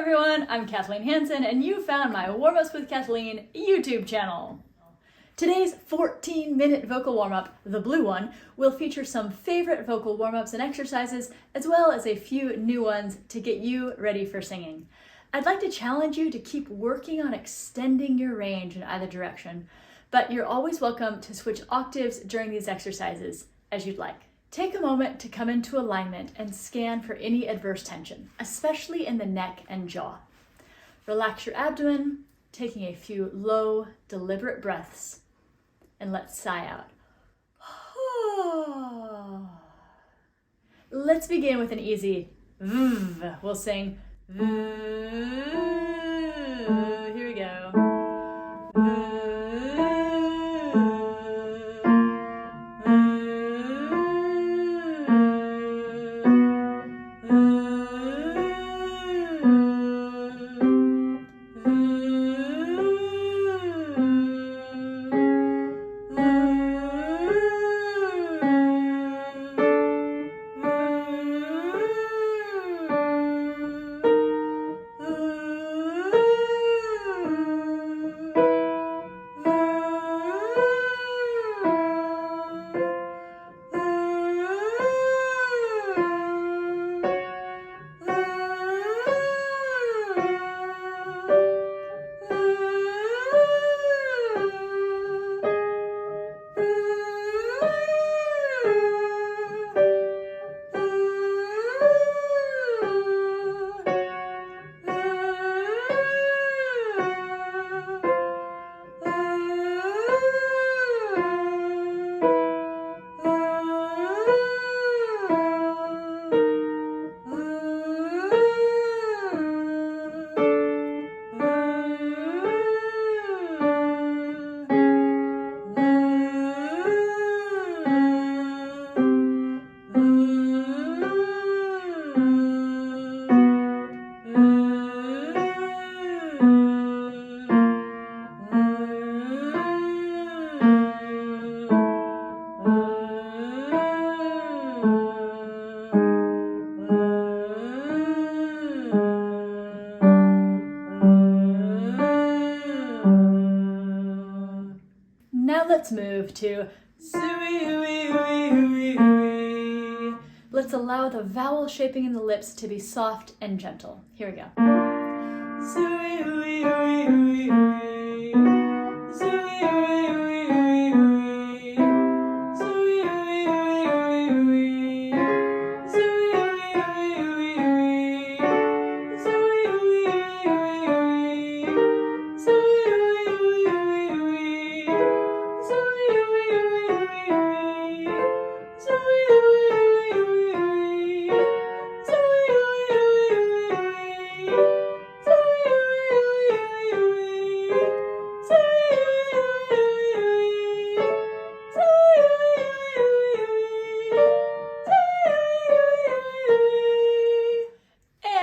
everyone, I'm Kathleen Hansen and you found my Warmups with Kathleen YouTube channel. Today's 14-minute vocal warm-up, the blue one, will feature some favorite vocal warm-ups and exercises as well as a few new ones to get you ready for singing. I'd like to challenge you to keep working on extending your range in either direction, but you're always welcome to switch octaves during these exercises as you'd like. Take a moment to come into alignment and scan for any adverse tension, especially in the neck and jaw. Relax your abdomen, taking a few low, deliberate breaths, and let's sigh out. Let's begin with an easy v. We'll sing v. Here we go. Now let's move to zooey. Let's allow the vowel shaping in the lips to be soft and gentle. Here we go.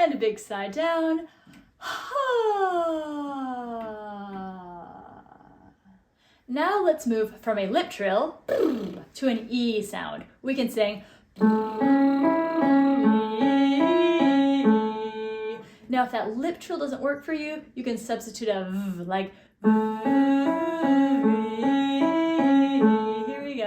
And a big sigh down. Now let's move from a lip trill to an E sound. We can sing. Now if that lip trill doesn't work for you, you can substitute a v, like here we go.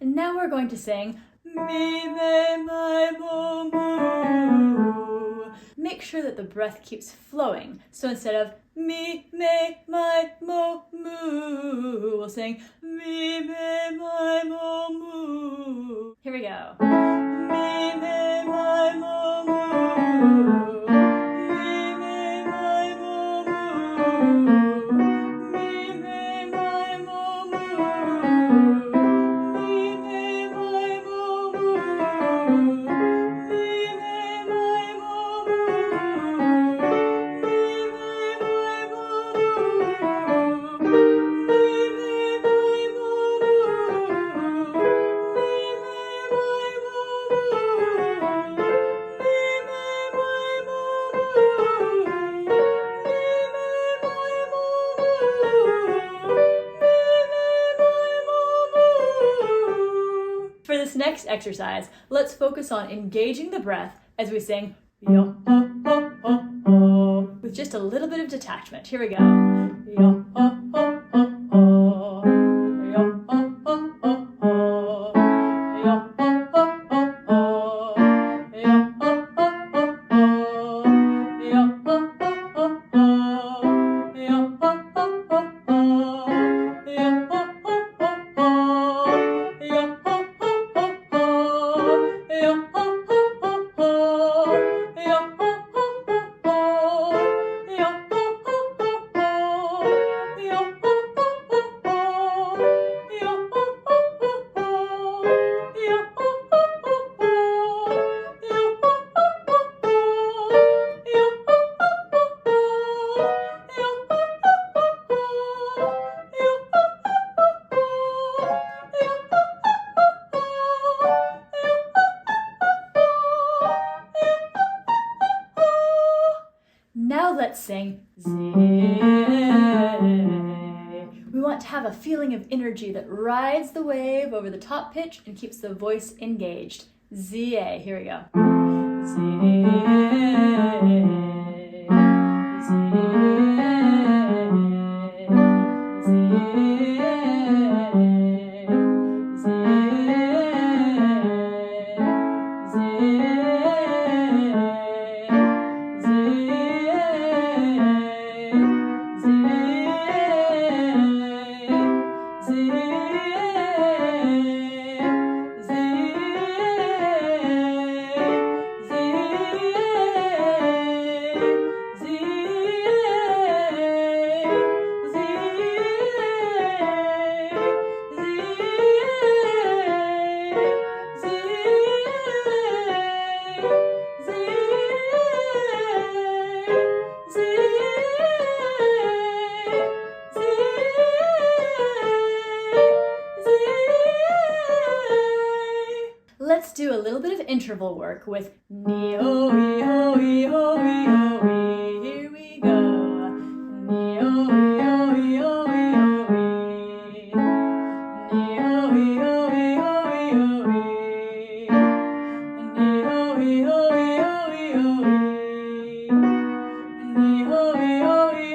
Now we're going to sing me, me, my, mo, moo. Make sure that the breath keeps flowing. So instead of me, me, my, mo, moo, we'll sing me, me, my, mo, moo. Here we go. Me, me, my, mo, moo. Me, me, my, mo, moo. Me, me, my, mo, moo. For this next exercise, let's focus on engaging the breath as we sing yo ho ho ho ho with just a little bit of detachment. Here we go. Yo ho ho ho ho. Yo ho ho ho ho. Yo ho ho ho ho. Yo ho ho ho ho. Yo ho ho ho ho. Yo ho ho ho ho. Yo ho ho ho ho. Yo ho Now let's sing zee. We want want to have a feeling of energy that rides the wave over the top pitch and keeps the voice engaged. Z-A, here we go. Let's do a little bit of interval work with nee-oh-ee-oh-ee-oh-ee-oh-ee. Here we go. Nee-oh-ee-oh-ee-oh-ee-oh-ee. Nee-oh-ee-oh-ee-oh-ee-oh-ee. Nee-oh-ee-oh-ee-oh-ee-oh-ee. Nee-oh-ee-oh-ee-oh-ee-oh-ee.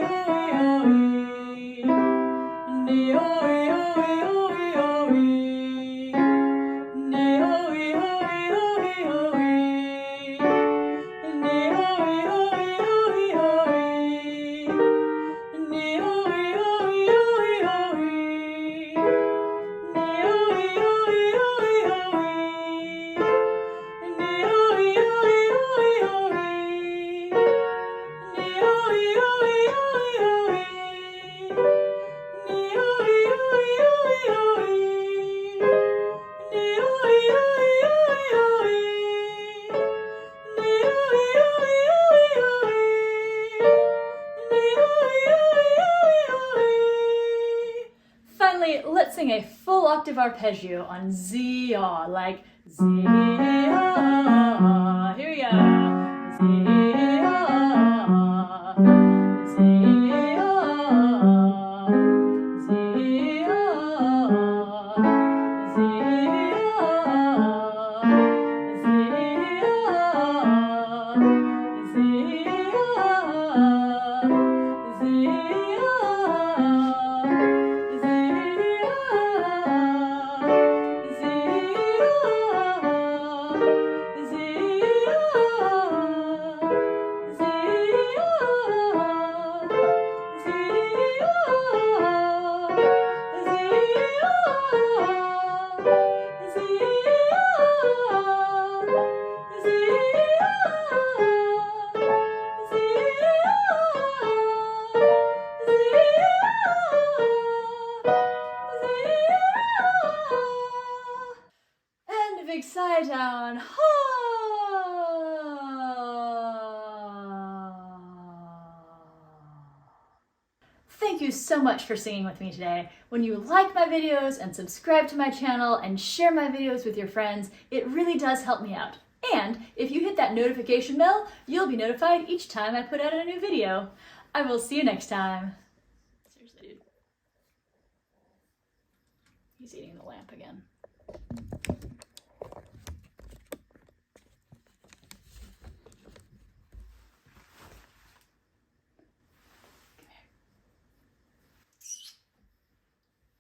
Nee-oh-ee-oh-ee-oh-ee-oh-ee. Finally, let's sing a full octave arpeggio on Z-ah, like Z-ah. Here we go. Z-ah, Z-ah, Z-ah, and a big sigh down. Thank you so much for singing with me today. When you like my videos and subscribe to my channel and share my videos with your friends, it really does help me out. And if you hit that notification bell, you'll be notified each time I put out a new video. I will see you next time. Seriously, dude. He's eating the lamp again.